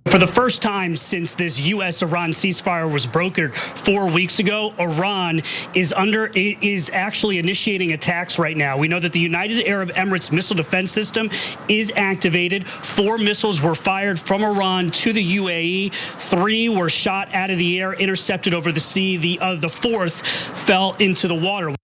For the first time since this U.S.-Iran ceasefire was brokered 4 weeks ago, Iran is actually initiating attacks right now. We know that the United Arab Emirates missile defense system is activated. 4 missiles were fired from Iran to the UAE. 3 were shot out of the air, intercepted over the sea. The 4th fell into the water.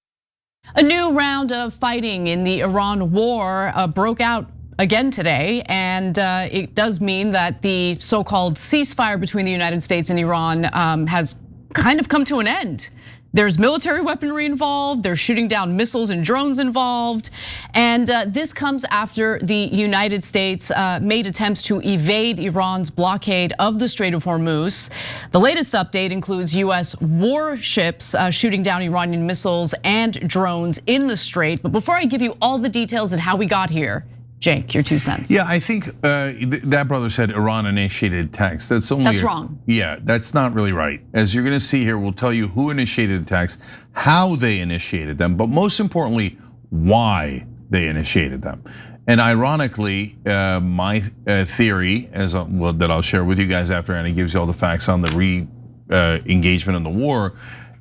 A new round of fighting in the Iran war broke out again today, and it does mean that the so-called ceasefire between the United States and Iran has kind of come to an end. There's military weaponry involved, there's shooting down missiles and drones involved, and this comes after the United States made attempts to evade Iran's blockade of the Strait of Hormuz. The latest update includes US warships shooting down Iranian missiles and drones in the Strait. But before I give you all the details and how we got here, Jake, your 2 cents. Yeah, I think that brother said Iran initiated attacks. That's wrong. Yeah, that's not really right. As you're gonna see here, we'll tell you who initiated attacks, how they initiated them, but most importantly, why they initiated them. And ironically, my theory, that I'll share with you guys after Annie gives you all the facts on the re-engagement in the war,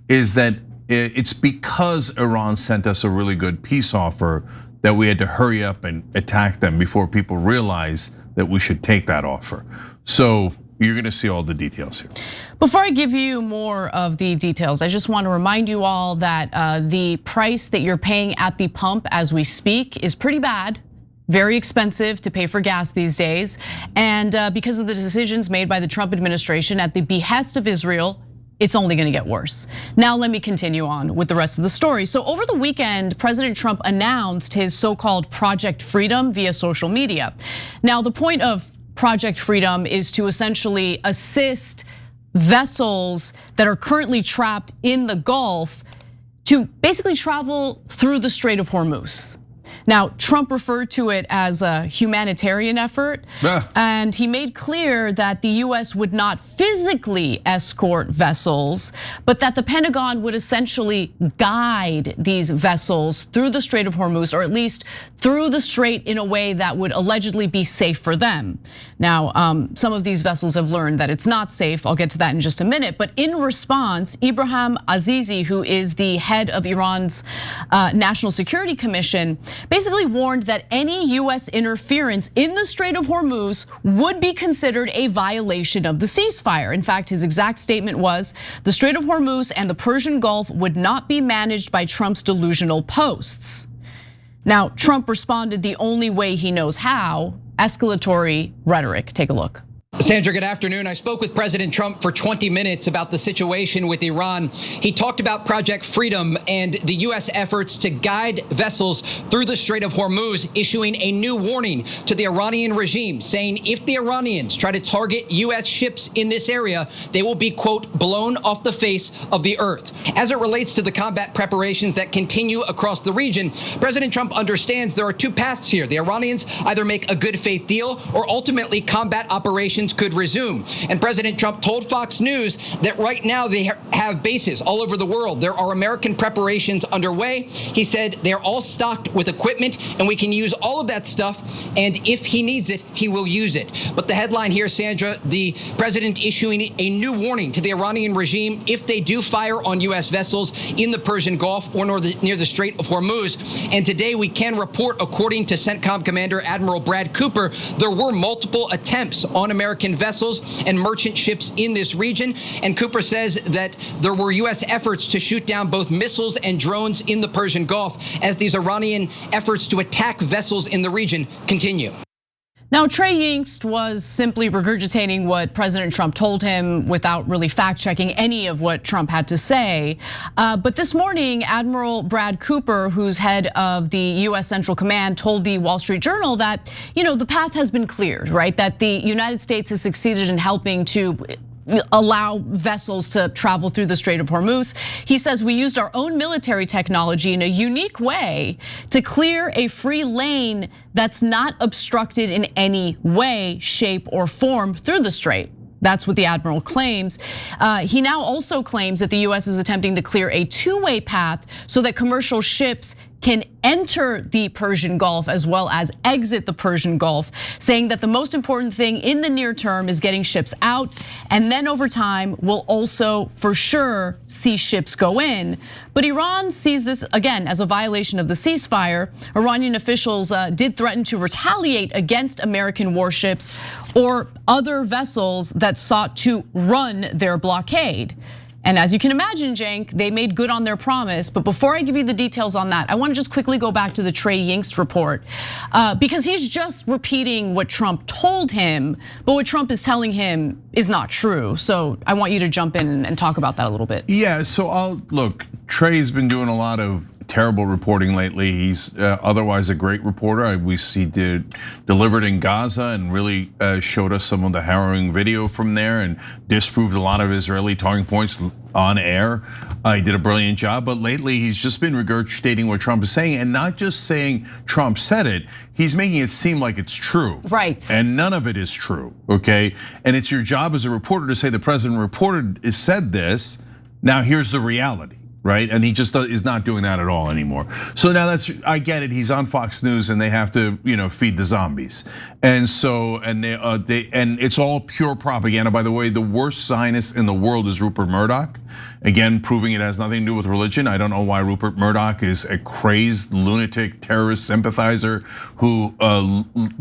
is that it's because Iran sent us a really good peace offer that we had to hurry up and attack them before people realize that we should take that offer. So you're gonna see all the details here. Before I give you more of the details, I just want to remind you all that the price that you're paying at the pump as we speak is pretty bad. Very expensive to pay for gas these days. And because of the decisions made by the Trump administration at the behest of Israel, it's only gonna get worse. Now let me continue on with the rest of the story. So over the weekend, President Trump announced his so-called Project Freedom via social media. Now the point of Project Freedom is to essentially assist vessels that are currently trapped in the Gulf to basically travel through the Strait of Hormuz. Now, Trump referred to it as a humanitarian effort, and he made clear that the US would not physically escort vessels, but that the Pentagon would essentially guide these vessels through the Strait of Hormuz, or at least through the strait in a way that would allegedly be safe for them. Now, some of these vessels have learned that it's not safe. I'll get to that in just a minute. But in response, Ibrahim Azizi, who is the head of Iran's National Security Commission, basically warned that any US interference in the Strait of Hormuz would be considered a violation of the ceasefire. In fact, his exact statement was, the Strait of Hormuz and the Persian Gulf would not be managed by Trump's delusional posts. Now, Trump responded the only way he knows how, escalatory rhetoric. Take a look. Sandra, good afternoon. I spoke with President Trump for 20 minutes about the situation with Iran. He talked about Project Freedom and the US efforts to guide vessels through the Strait of Hormuz, issuing a new warning to the Iranian regime, saying if the Iranians try to target US ships in this area, they will be, quote, blown off the face of the earth. As it relates to the combat preparations that continue across the region, President Trump understands there are 2 paths here. The Iranians either make a good faith deal or ultimately combat operations could resume. And President Trump told Fox News that right now they have bases all over the world. There are American preparations underway. He said they're all stocked with equipment and we can use all of that stuff. And if he needs it, he will use it. But the headline here, Sandra, the president issuing a new warning to the Iranian regime if they do fire on US vessels in the Persian Gulf or near the Strait of Hormuz. And today we can report, according to CENTCOM Commander Admiral Brad Cooper, there were multiple attempts on American vessels and merchant ships in this region. And Cooper says that there were US efforts to shoot down both missiles and drones in the Persian Gulf as these Iranian efforts to attack vessels in the region continue. Now, Trey Yingst was simply regurgitating what President Trump told him without really fact checking any of what Trump had to say. But this morning, Admiral Brad Cooper, who's head of the US Central Command, told the Wall Street Journal that, the path has been cleared, right? That the United States has succeeded in helping to allow vessels to travel through the Strait of Hormuz. He says we used our own military technology in a unique way to clear a free lane that's not obstructed in any way, shape, or form through the strait. That's what the admiral claims. He now also claims that the US is attempting to clear a 2-way path so that commercial ships can enter the Persian Gulf as well as exit the Persian Gulf, saying that the most important thing in the near term is getting ships out, and then over time we'll also for sure see ships go in. But Iran sees this again as a violation of the ceasefire. Iranian officials did threaten to retaliate against American warships or other vessels that sought to run their blockade. And as you can imagine, Cenk, they made good on their promise. But before I give you the details on that, I want to just quickly go back to the Trey Yingst report, because he's just repeating what Trump told him, but what Trump is telling him is not true. So I want you to jump in and talk about that a little bit. Yeah, so look, Trey's been doing a lot of terrible reporting lately. He's otherwise a great reporter. He delivered in Gaza and really showed us some of the harrowing video from there and disproved a lot of Israeli talking points on air. He did a brilliant job, but lately he's just been regurgitating what Trump is saying, and not just saying Trump said it, he's making it seem like it's true. Right. And none of it is true, okay? And it's your job as a reporter to say the president said this, now here's the reality. Right, and he just is not doing that at all anymore. So now I get it. He's on Fox News, and they have to, feed the zombies, and so and it's all pure propaganda. By the way, the worst Zionist in the world is Rupert Murdoch. Again, proving it has nothing to do with religion. I don't know why Rupert Murdoch is a crazed lunatic terrorist sympathizer who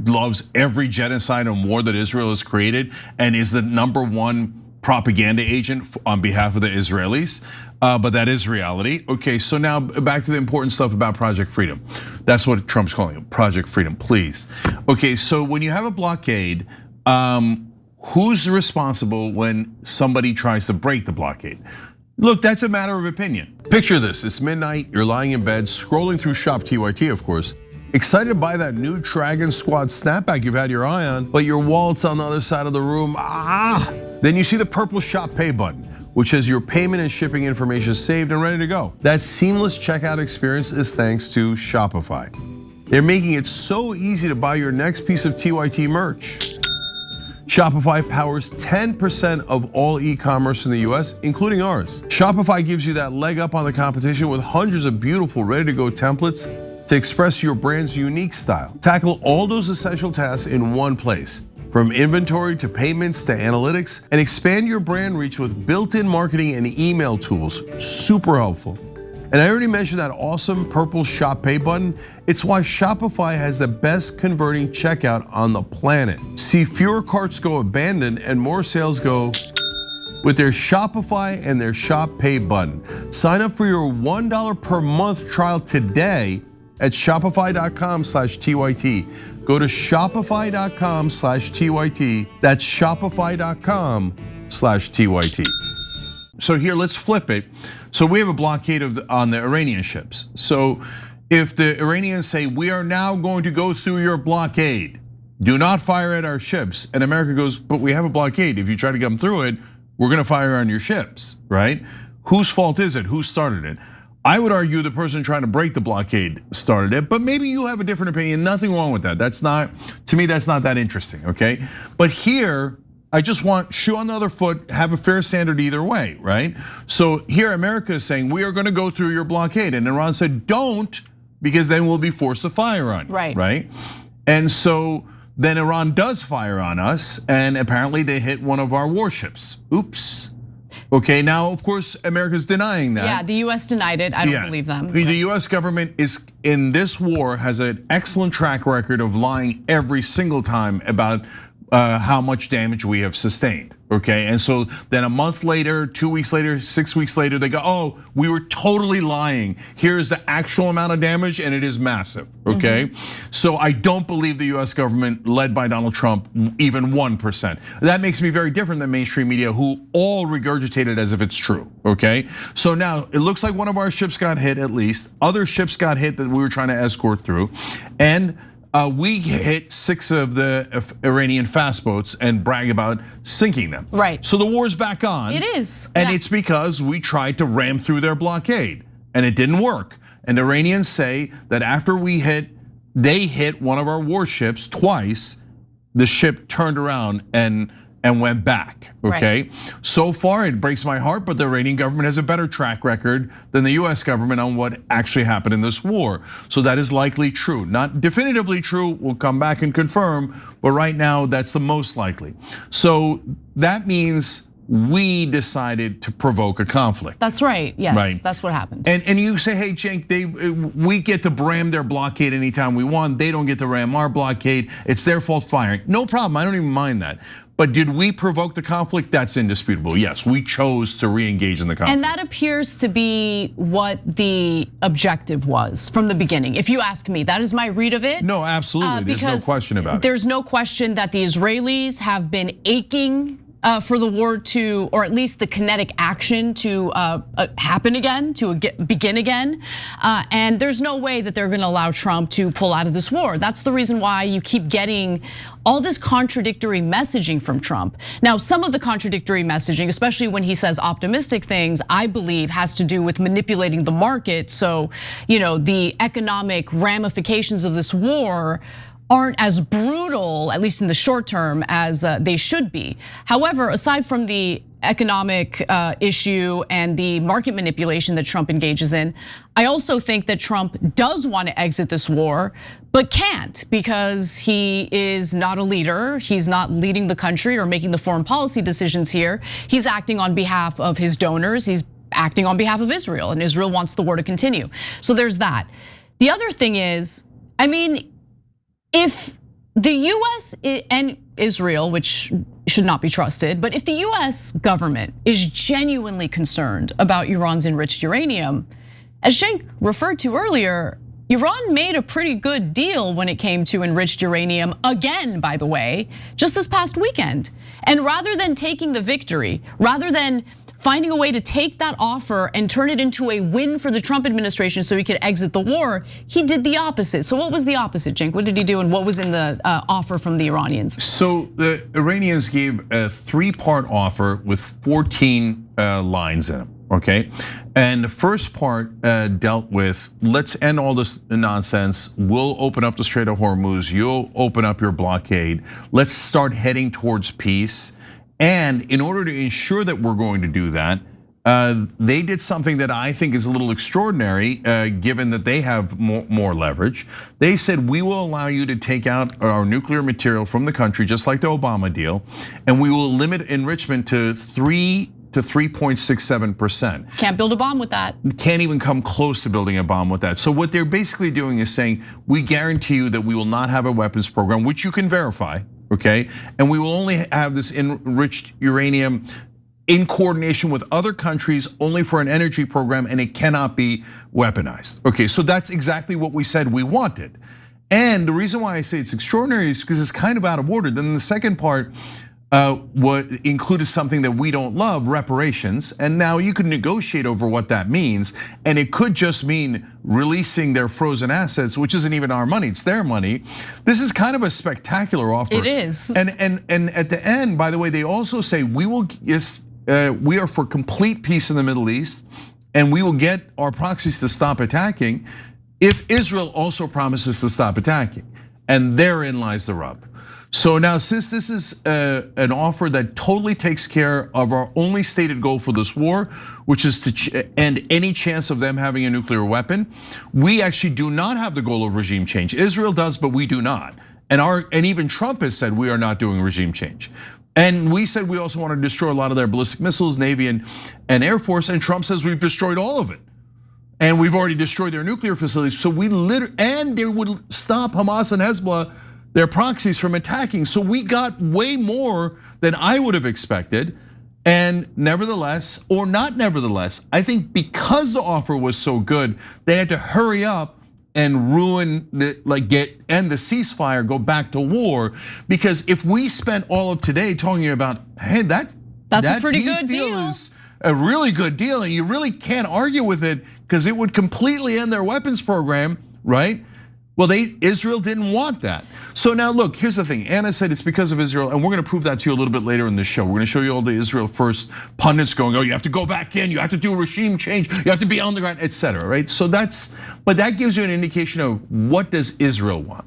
loves every genocide and war that Israel has created, and is the #1 propaganda agent on behalf of the Israelis. But that is reality. Okay, so now back to the important stuff about Project Freedom. That's what Trump's calling it, Project Freedom, please. Okay, so when you have a blockade, who's responsible when somebody tries to break the blockade? Look, that's a matter of opinion. Picture this, it's midnight, you're lying in bed, scrolling through Shop TYT, of course, excited to buy that new Dragon Squad snapback you've had your eye on, but your wallet's on the other side of the room, Then you see the purple Shop Pay button, which has your payment and shipping information saved and ready to go. That seamless checkout experience is thanks to Shopify. They're making it so easy to buy your next piece of TYT merch. Shopify powers 10% of all e-commerce in the US, including ours. Shopify gives you that leg up on the competition with hundreds of beautiful, ready-to-go templates to express your brand's unique style. Tackle all those essential tasks in one place, from inventory to payments to analytics, and expand your brand reach with built-in marketing and email tools. Super helpful. And I already mentioned that awesome purple Shop Pay button. It's why Shopify has the best converting checkout on the planet. See fewer carts go abandoned and more sales go with their Shopify and their Shop Pay button. Sign up for your $1 per month trial today at shopify.com/TYT. Go to shopify.com/TYT. That's shopify.com/TYT. So here, let's flip it. So we have a blockade on the Iranian ships. So if the Iranians say, we are now going to go through your blockade, do not fire at our ships. And America goes, but we have a blockade. If you try to come through it, we're gonna fire on your ships, right? Whose fault is it? Who started it? I would argue the person trying to break the blockade started it, but maybe you have a different opinion. Nothing wrong with that. To me, that's not that interesting, okay? But here, I just want shoe on the other foot, have a fair standard either way, right? So here America is saying, we are gonna go through your blockade. And Iran said, don't, because then we'll be forced to fire on you, right? And so then Iran does fire on us, and apparently they hit one of our warships. Oops. Okay, now of course America's denying that. Yeah, the US denied it, I don't believe them. The US government is in this war has an excellent track record of lying every single time about how much damage we have sustained, okay? And so then a month later, 2 weeks later, 6 weeks later, they go, oh, we were totally lying. Here's the actual amount of damage and it is massive, okay? So I don't believe the US government led by Donald Trump even 1%. That makes me very different than mainstream media who all regurgitate it as if it's true, okay? So now it looks like one of our ships got hit at least. Other ships got hit that we were trying to escort through. And we hit 6 of the Iranian fast boats and brag about sinking them. Right. So the war's back on. It is. And it's because we tried to ram through their blockade and it didn't work. And the Iranians say that after they hit one of our warships twice, the ship turned around and and went back, okay? So far, it breaks my heart, but the Iranian government has a better track record than the US government on what actually happened in this war. So that is likely true. Not definitively true, we'll come back and confirm, but right now, that's the most likely. So that means we decided to provoke a conflict. That's right, yes, that's what happened. And you say, hey, Cenk, we get to ram their blockade anytime we want. They don't get to ram our blockade. It's their fault firing. No problem, I don't even mind that. But did we provoke the conflict? That's indisputable. Yes, we chose to re-engage in the conflict. And that appears to be what the objective was from the beginning. If you ask me, that is my read of it. No, absolutely, there's no question about it. There's no question that the Israelis have been aching for the war to, or at least the kinetic action to happen again, to begin again. And there's no way that they're gonna allow Trump to pull out of this war. That's the reason why you keep getting all this contradictory messaging from Trump. Now, some of the contradictory messaging, especially when he says optimistic things, I believe has to do with manipulating the market. So, the economic ramifications of this war aren't as brutal, at least in the short term, as they should be. However, aside from the economic issue and the market manipulation that Trump engages in, I also think that Trump does want to exit this war, but can't because he is not a leader. He's not leading the country or making the foreign policy decisions here. He's acting on behalf of his donors. He's acting on behalf of Israel, and Israel wants the war to continue. So there's that. The other thing is, if the US and Israel, which should not be trusted, but if the US government is genuinely concerned about Iran's enriched uranium, as Cenk referred to earlier, Iran made a pretty good deal when it came to enriched uranium, again, by the way, just this past weekend. And rather than taking the victory, rather than finding a way to take that offer and turn it into a win for the Trump administration so he could exit the war, he did the opposite. So what was the opposite, Cenk? What did he do and what was in the offer from the Iranians? So the Iranians gave a 3-part offer with 14 lines in them, okay? And the first part dealt with, let's end all this nonsense. We'll open up the Strait of Hormuz. You'll open up your blockade. Let's start heading towards peace. And in order to ensure that we're going to do that, they did something that I think is a little extraordinary, given that they have more leverage. They said, we will allow you to take out our nuclear material from the country, just like the Obama deal, and we will limit enrichment to 3 to 3.67%. Can't build a bomb with that. Can't even come close to building a bomb with that. So what they're basically doing is saying, we guarantee you that we will not have a weapons program, which you can verify, okay? And we will only have this enriched uranium in coordination with other countries only for an energy program, and it cannot be weaponized. Okay, so that's exactly what we said we wanted. And the reason why I say it's extraordinary is because it's kind of out of order. Then the second part, what included something that we don't love, reparations. And now you can negotiate over what that means. And it could just mean releasing their frozen assets, which isn't even our money, it's their money. This is kind of a spectacular offer. It is. And at the end, by the way, they also say we are for complete peace in the Middle East, and we will get our proxies to stop attacking if Israel also promises to stop attacking. And therein lies the rub. So now, since this is an offer that totally takes care of our only stated goal for this war, which is to end any chance of them having a nuclear weapon, we actually do not have the goal of regime change. Israel does, but we do not. And even Trump has said we are not doing regime change. And we said we also want to destroy a lot of their ballistic missiles, Navy and Air Force, and Trump says we've destroyed all of it. And we've already destroyed their nuclear facilities. So and they would stop Hamas and Hezbollah, their proxies, from attacking. So we got way more than I would have expected. And nevertheless, or not nevertheless, I think because the offer was so good, they had to hurry up and end the ceasefire, go back to war. Because if we spent all of today talking about, hey, that's a pretty good deal. Is a really good deal, and you really can't argue with it because it would completely end their weapons program, right? Well, Israel didn't want that. So now look, here's the thing. Anna said it's because of Israel, and we're gonna prove that to you a little bit later in the show. We're gonna show you all the Israel First pundits going, oh, you have to go back in, you have to do a regime change, you have to be on the ground, etc. Right? So but that gives you an indication of what does Israel want.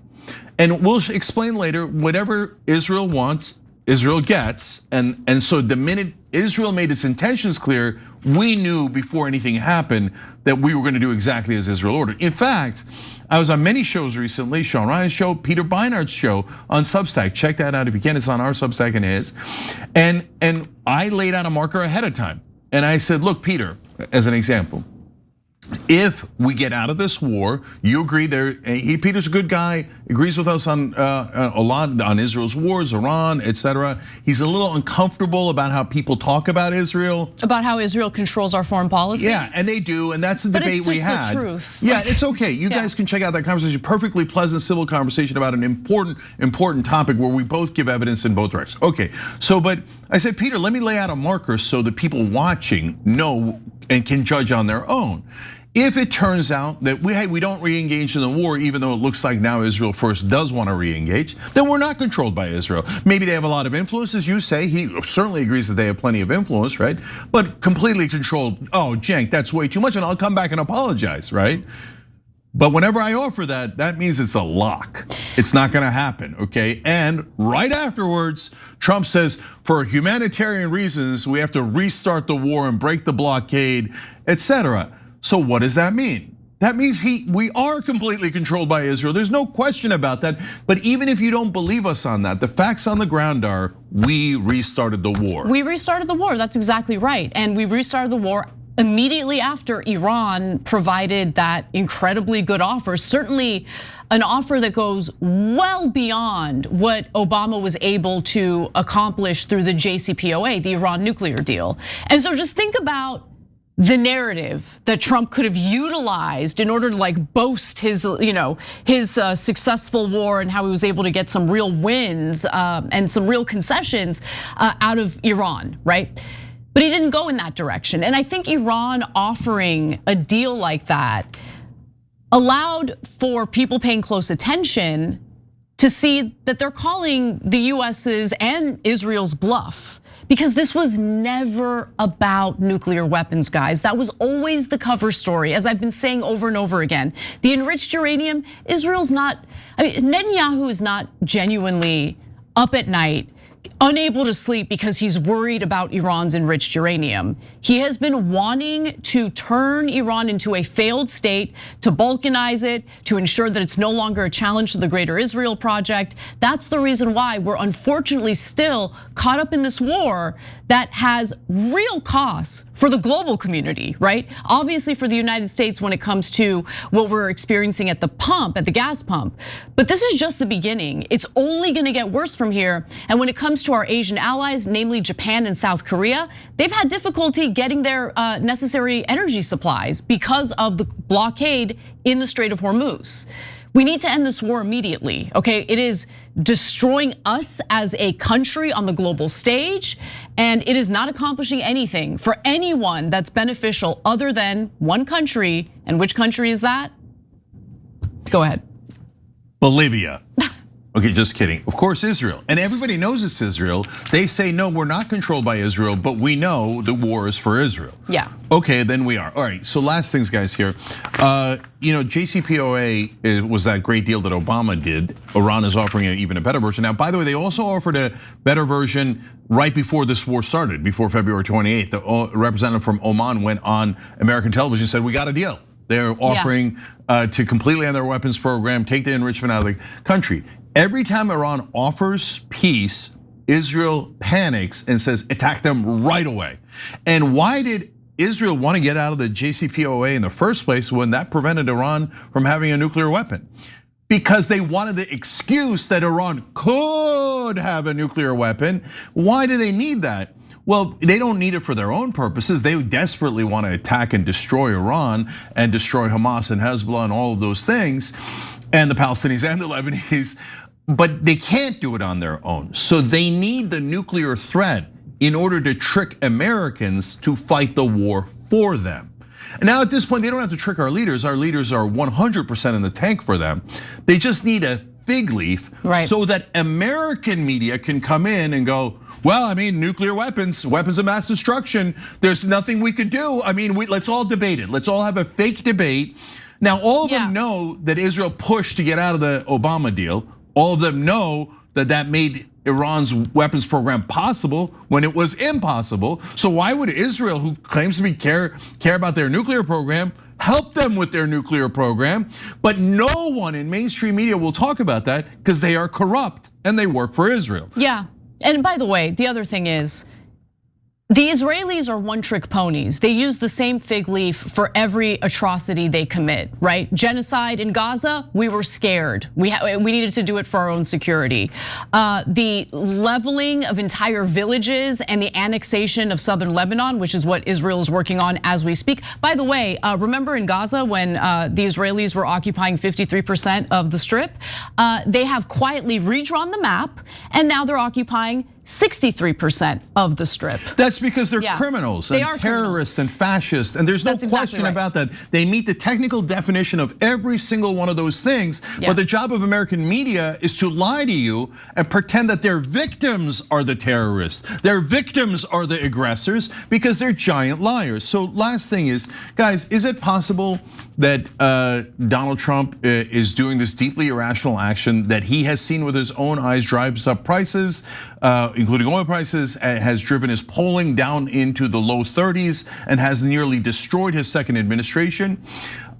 And we'll explain later, whatever Israel wants, Israel gets, and so the minute Israel made its intentions clear, we knew before anything happened that we were going to do exactly as Israel ordered. In fact, I was on many shows recently, Sean Ryan's show, Peter Beinart's show on Substack. Check that out if you can. It's on our Substack and his. And I laid out a marker ahead of time. And I said, look, Peter, as an example, if we get out of this war, you agree there, Peter's a good guy, agrees with us on a lot on Israel's wars, Iran, etc. He's a little uncomfortable about how people talk about Israel. About how Israel controls our foreign policy? Yeah, and they do, and that's the debate we had. But it's just the truth. Yeah, it's okay. You guys can check out that conversation. Perfectly pleasant, civil conversation about an important topic where we both give evidence in both directions. Okay, so but I said, Peter, let me lay out a marker so that people watching know and can judge on their own. If it turns out that we don't re-engage in the war, even though it looks like now Israel first does want to re-engage, then we're not controlled by Israel. Maybe they have a lot of influence, as you say. He certainly agrees that they have plenty of influence, right? But completely controlled, oh, Cenk, that's way too much, and I'll come back and apologize, right? But whenever I offer that, that means it's a lock. It's not gonna happen, okay? And right afterwards, Trump says, for humanitarian reasons, we have to restart the war and break the blockade, etc. So what does that mean? That means we are completely controlled by Israel. There's no question about that. But even if you don't believe us on that, the facts on the ground are we restarted the war. We restarted the war, that's exactly right. And we restarted the war immediately after Iran provided that incredibly good offer, certainly an offer that goes well beyond what Obama was able to accomplish through the JCPOA, the Iran nuclear deal. And so just think about the narrative that Trump could have utilized in order to boast his successful war and how he was able to get some real wins and some real concessions out of Iran, right? But he didn't go in that direction. And I think Iran offering a deal like that allowed for people paying close attention to see that they're calling the US's and Israel's bluff. Because this was never about nuclear weapons, guys. That was always the cover story, as I've been saying over and over again. The enriched uranium, Israel's not, Netanyahu is not genuinely up at night, unable to sleep because he's worried about Iran's enriched uranium. He has been wanting to turn Iran into a failed state, to balkanize it, to ensure that it's no longer a challenge to the greater Israel project. That's the reason why we're unfortunately still caught up in this war that has real costs for the global community, right? Obviously for the United States when it comes to what we're experiencing at the pump, at the gas pump. But this is just the beginning. It's only gonna get worse from here. And when it comes to our Asian allies, namely Japan and South Korea, they've had difficulty getting their necessary energy supplies because of the blockade in the Strait of Hormuz. We need to end this war immediately, okay? It is destroying us as a country on the global stage, and it is not accomplishing anything for anyone that's beneficial other than one country. And which country is that? Go ahead. Bolivia. Okay, just kidding. Of course, Israel. And everybody knows it's Israel. They say, no, we're not controlled by Israel, but we know the war is for Israel. Yeah. Okay, then we are. All right, so last things, guys, here. JCPOA was that great deal that Obama did. Iran is offering even a better version. Now, by the way, they also offered a better version right before this war started, before February 28th. The representative from Oman went on American television and said, we got a deal. They're offering to completely end their weapons program, take the enrichment out of the country. Every time Iran offers peace, Israel panics and says, attack them right away. And why did Israel want to get out of the JCPOA in the first place when that prevented Iran from having a nuclear weapon? Because they wanted the excuse that Iran could have a nuclear weapon. Why do they need that? Well, they don't need it for their own purposes. They desperately want to attack and destroy Iran and destroy Hamas and Hezbollah and all of those things, and the Palestinians and the Lebanese. But they can't do it on their own. So they need the nuclear threat in order to trick Americans to fight the war for them. And now at this point, they don't have to trick our leaders. Our leaders are 100% in the tank for them. They just need a fig leaf so that American media can come in and go, well, I mean, nuclear weapons, weapons of mass destruction, there's nothing we could do. I mean, let's all debate it. Let's all have a fake debate. Now, all of them know that Israel pushed to get out of the Obama deal. All of them know that that made Iran's weapons program possible when it was impossible. So why would Israel, who claims to care about their nuclear program, help them with their nuclear program? But no one in mainstream media will talk about that because they are corrupt and they work for Israel. Yeah, and by the way, the other thing is, the Israelis are one-trick ponies. They use the same fig leaf for every atrocity they commit, right? Genocide in Gaza, we were scared. We needed to do it for our own security. The leveling of entire villages and the annexation of southern Lebanon, which is what Israel is working on as we speak. By the way, remember in Gaza when the Israelis were occupying 53% of the Strip? They have quietly redrawn the map, and now they're occupying 63% of the Strip. That's because they're criminals and terrorists and fascists, and there's no question about that. They meet the technical definition of every single one of those things, but the job of American media is to lie to you and pretend that their victims are the terrorists. Their victims are the aggressors because they're giant liars. So last thing is, guys, is it possible that Donald Trump is doing this deeply irrational action that he has seen with his own eyes drives up prices, including oil prices, has driven his polling down into the low 30s and has nearly destroyed his second administration?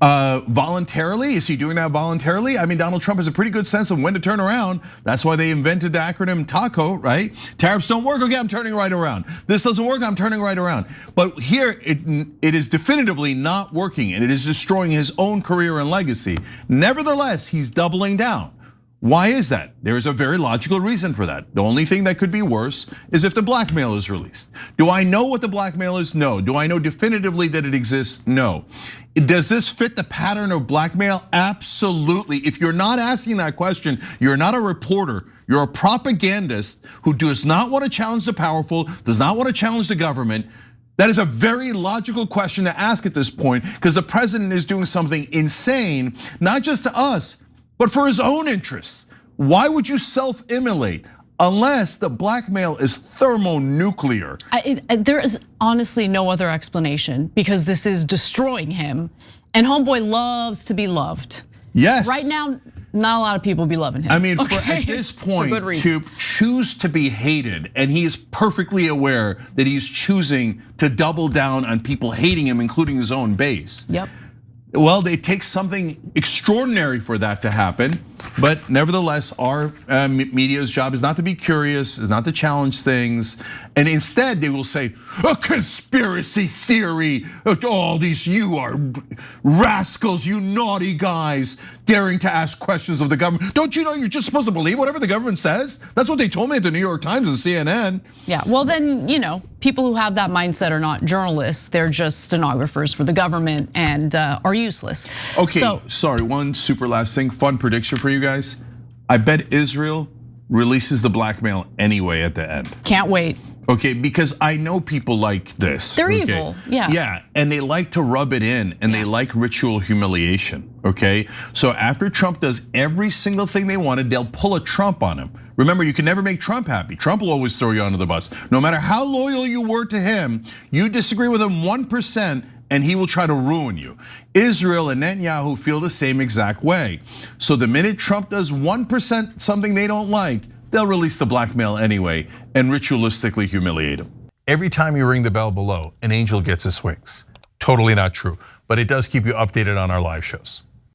Voluntarily? Is he doing that voluntarily? I mean, Donald Trump has a pretty good sense of when to turn around. That's why they invented the acronym TACO, right? Tariffs don't work, okay, I'm turning right around. This doesn't work, I'm turning right around. But here, it is definitively not working, and it is destroying his own career and legacy. Nevertheless, he's doubling down. Why is that? There is a very logical reason for that. The only thing that could be worse is if the blackmail is released. Do I know what the blackmail is? No. Do I know definitively that it exists? No. Does this fit the pattern of blackmail? Absolutely. If you're not asking that question, you're not a reporter. You're a propagandist who does not want to challenge the powerful, does not want to challenge the government. That is a very logical question to ask at this point, because the president is doing something insane, not just to us, but for his own interests. Why would you self-immolate unless the blackmail is thermonuclear? There is honestly no other explanation, because this is destroying him, and homeboy loves to be loved. Yes. Right now, not a lot of people be loving him. I mean, at this point, to choose to be hated, and he is perfectly aware that he's choosing to double down on people hating him, including his own base. Yep. Well, it takes something extraordinary for that to happen, but nevertheless, our media's job is not to be curious, is not to challenge things, and instead they will say, a conspiracy theory, all these, you are rascals, you naughty guys, daring to ask questions of the government. Don't you know you're just supposed to believe whatever the government says? That's what they told me at the New York Times and CNN. Yeah, well then, people who have that mindset are not journalists, they're just stenographers for the government and are useless. Okay, sorry, one super last thing, fun prediction for you guys. I bet Israel releases the blackmail anyway at the end. Can't wait. Okay, because I know people like this. They're evil, yeah. Yeah, and they like to rub it in, and they like ritual humiliation, okay? So after Trump does every single thing they wanted, they'll pull a Trump on him. Remember, you can never make Trump happy. Trump will always throw you under the bus. No matter how loyal you were to him, you disagree with him 1%, and he will try to ruin you. Israel and Netanyahu feel the same exact way. So the minute Trump does 1% something they don't like, they'll release the blackmail anyway and ritualistically humiliate him. Every time you ring the bell below, an angel gets his wings. Totally not true, but it does keep you updated on our live shows.